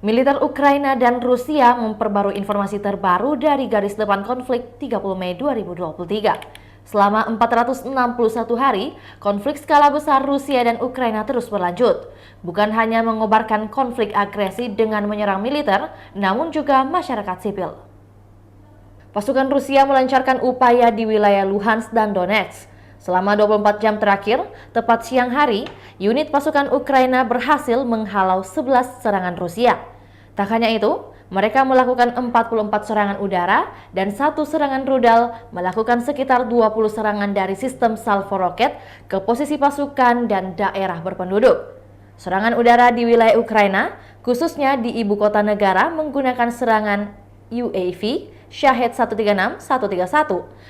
Militer Ukraina dan Rusia memperbarui informasi terbaru dari garis depan konflik 30 Mei 2023. Selama 461 hari, konflik skala besar Rusia dan Ukraina terus berlanjut. Bukan hanya mengobarkan konflik agresi dengan menyerang militer, namun juga masyarakat sipil. Pasukan Rusia melancarkan upaya di wilayah Luhansk dan Donetsk. Selama 24 jam terakhir, tepat siang hari, unit pasukan Ukraina berhasil menghalau 11 serangan Rusia. Tak hanya itu, mereka melakukan 44 serangan udara dan 1 serangan rudal, melakukan sekitar 20 serangan dari sistem salvo roket ke posisi pasukan dan daerah berpenduduk. Serangan udara di wilayah Ukraina, khususnya di ibu kota negara, menggunakan serangan UAV Shahed 136-131.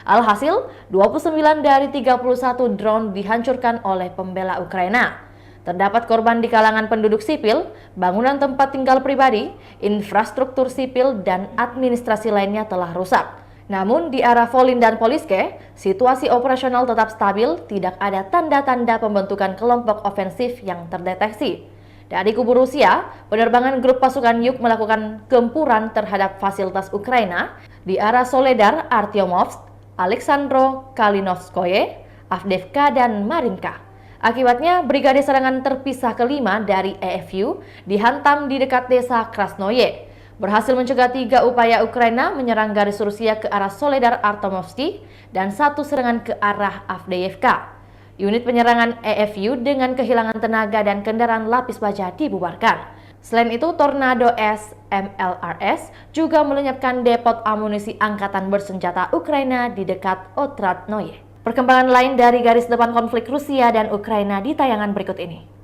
Alhasil, 29 dari 31 drone dihancurkan oleh pembela Ukraina. Terdapat korban di kalangan penduduk sipil, bangunan tempat tinggal pribadi, infrastruktur sipil, dan administrasi lainnya telah rusak. Namun di arah Volyn dan Poliske, situasi operasional tetap stabil, tidak ada tanda-tanda pembentukan kelompok ofensif yang terdeteksi. Dari kubu Rusia, penerbangan grup pasukan Yuk melakukan gempuran terhadap fasilitas Ukraina di arah Soledar, Artyomovsk, Aleksandro Kalinovskoye, Avdiivka, dan Marinka. Akibatnya, brigade serangan terpisah kelima dari EFU dihantam di dekat desa Krasnoye, berhasil mencegah 3 upaya Ukraina menyerang garis Rusia ke arah Soledar Artomovsky dan 1 serangan ke arah Avdiivka. Unit penyerangan EFU dengan kehilangan tenaga dan kendaraan lapis baja dibubarkan. Selain itu, Tornado S MLRS juga melenyapkan depot amunisi angkatan bersenjata Ukraina di dekat Otradnoye. Perkembangan lain dari garis depan konflik Rusia dan Ukraina di tayangan berikut ini.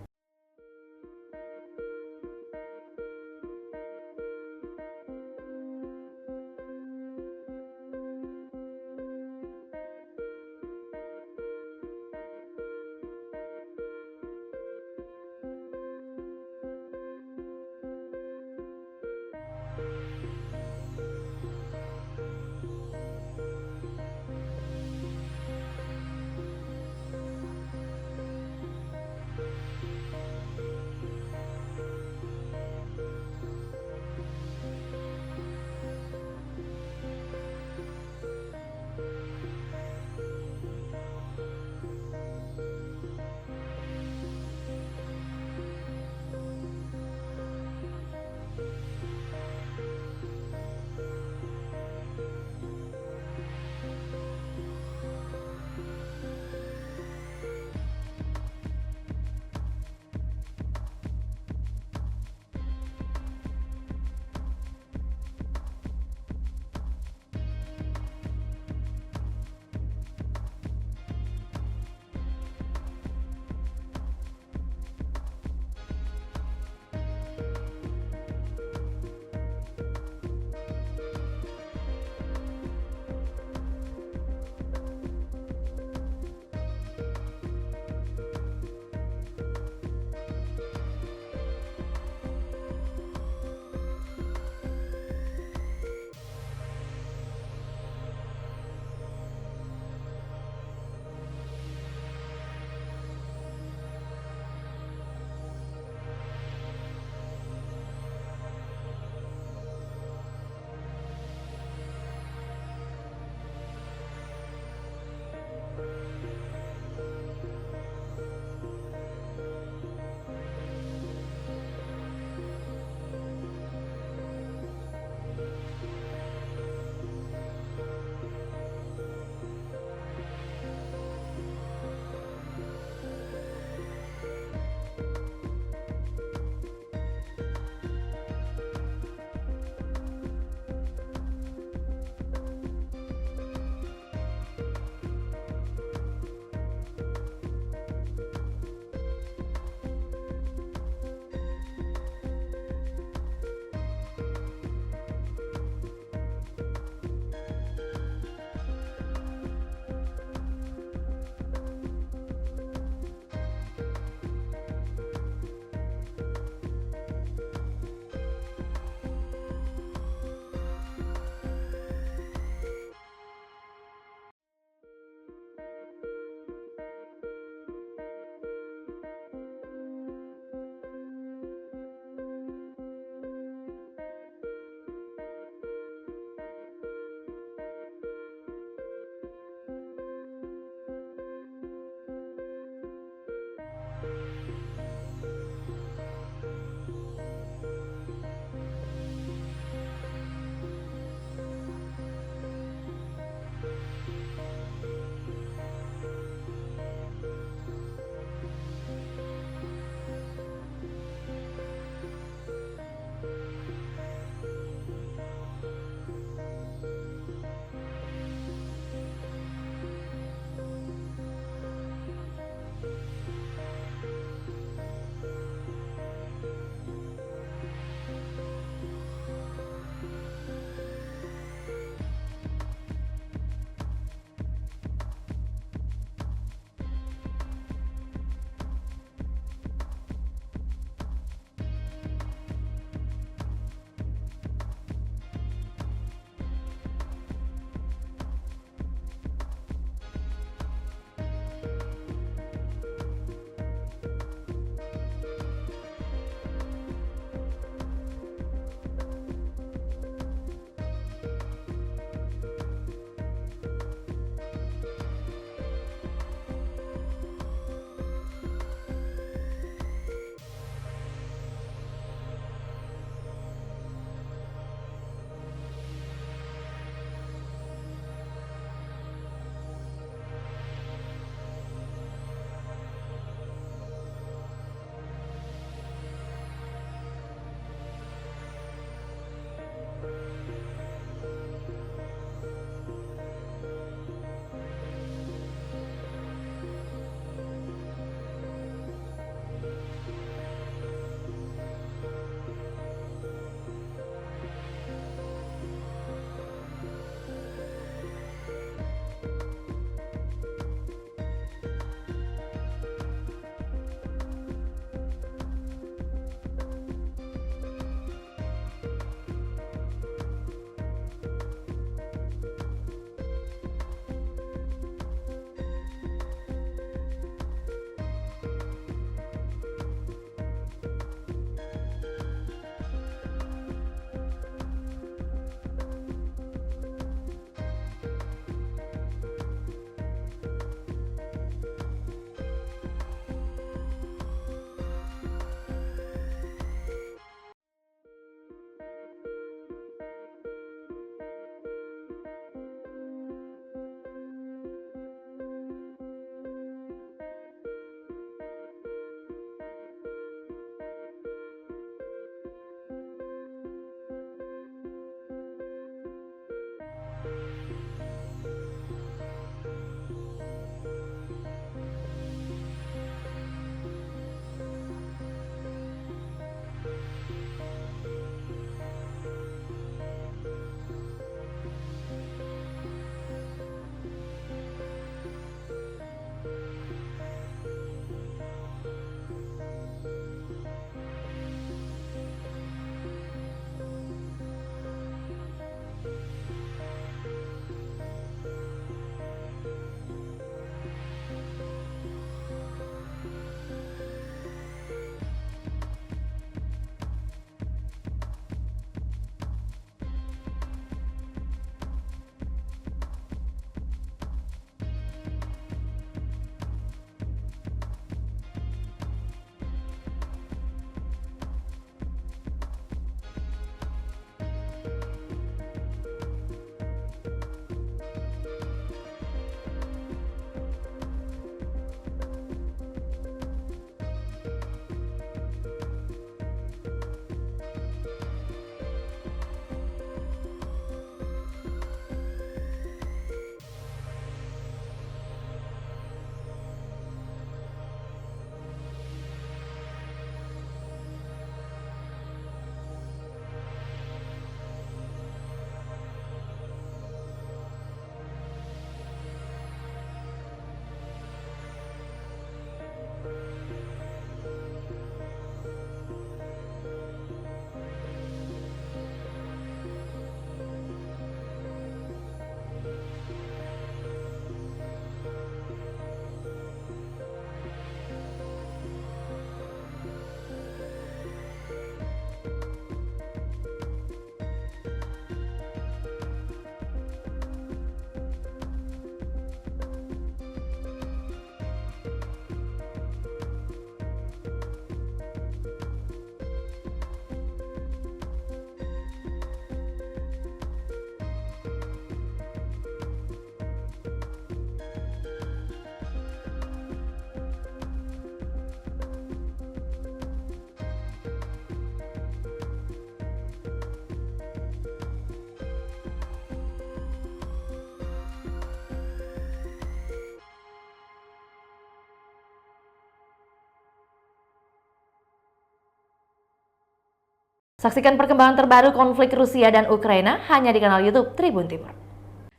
Saksikan perkembangan terbaru konflik Rusia dan Ukraina hanya di kanal YouTube Tribun Timur.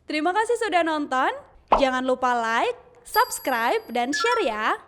Terima kasih sudah nonton. Jangan lupa like, subscribe, dan share ya.